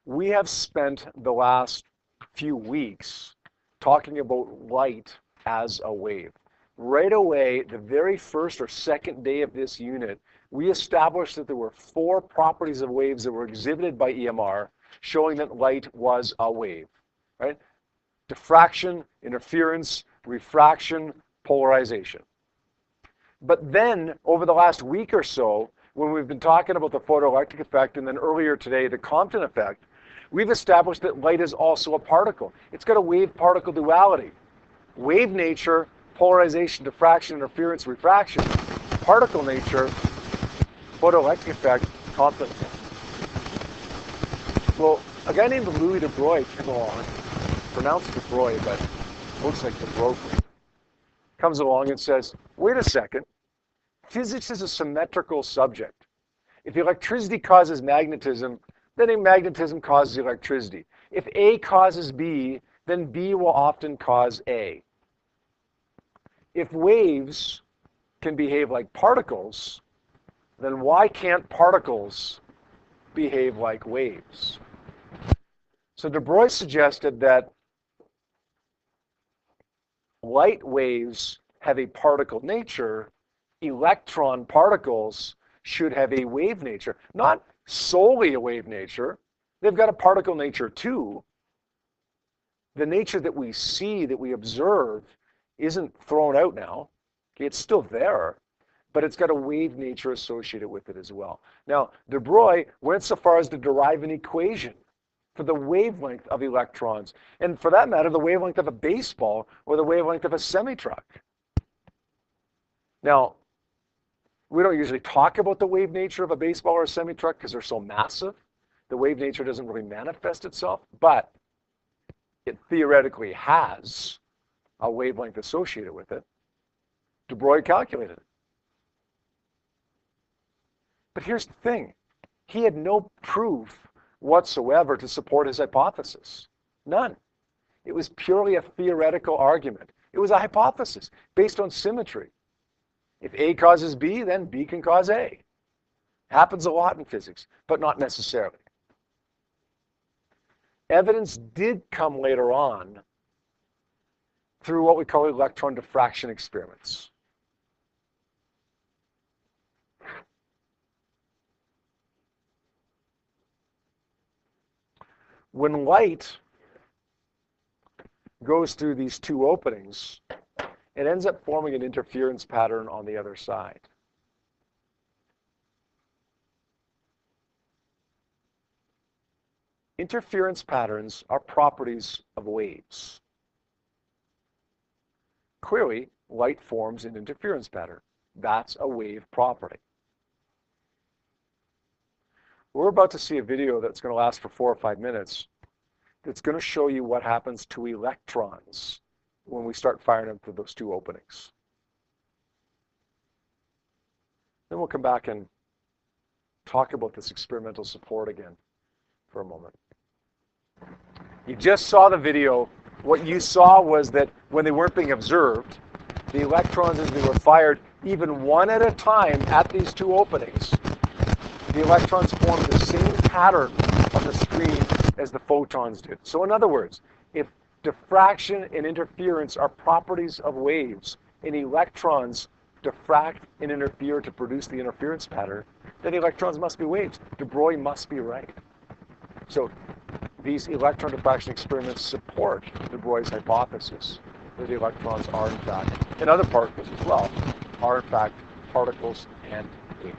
We have spent the last few weeks talking about light as a wave. Right away, the very first or second day of this unit, we established that there were 4 properties of waves that were exhibited by EMR, showing that light was a wave, right? Diffraction, interference, refraction, polarization. But then, over the last week or so, when we've been talking about the photoelectric effect, and then earlier today, the Compton effect, we've established that light is also a particle. It's got a wave-particle duality. Wave nature, polarization, diffraction, interference, refraction. Particle nature, photoelectric effect, Compton effect. Well, a guy named Louis de Broglie came along, pronounced de Broglie, but looks like de Broglie, comes along and says, wait a second, physics is a symmetrical subject. If electricity causes magnetism, then magnetism causes electricity. If A causes B, then B will often cause A. If waves can behave like particles, then why can't particles behave like waves? So de Broglie suggested that light waves have a particle nature, electron particles should have a wave nature. Not solely a wave nature. They've got a particle nature too. The nature that we see, that we observe, isn't thrown out now. Okay, it's still there, but it's got a wave nature associated with it as well. Now, de Broglie went so far as to derive an equation for the wavelength of electrons, and for that matter, the wavelength of a baseball or the wavelength of a semi-truck. Now, we don't usually talk about the wave nature of a baseball or a semi-truck because they're so massive. The wave nature doesn't really manifest itself, but it theoretically has a wavelength associated with it. De Broglie calculated it. But here's the thing. He had no proof whatsoever to support his hypothesis. None. It was purely a theoretical argument. It was a hypothesis based on symmetry. If A causes B, then B can cause A. Happens a lot in physics, but not necessarily. Evidence did come later on through what we call electron diffraction experiments. When light goes through these 2 openings, it ends up forming an interference pattern on the other side. Interference patterns are properties of waves. Clearly, light forms an interference pattern. That's a wave property. We're about to see a video that's going to last for 4 or 5 minutes that's going to show you what happens to electrons when we start firing them through those 2 openings. Then we'll come back and talk about this experimental support again for a moment. You just saw the video. What you saw was that when they weren't being observed, the electrons, as they were fired, even one at a time at these 2 openings, the electrons formed the same pattern on the screen as the photons did. So in other words, if diffraction and interference are properties of waves, and electrons diffract and interfere to produce the interference pattern, then electrons must be waves. De Broglie must be right. So these electron diffraction experiments support de Broglie's hypothesis that the electrons are in fact, and other particles as well, are in fact particles and waves.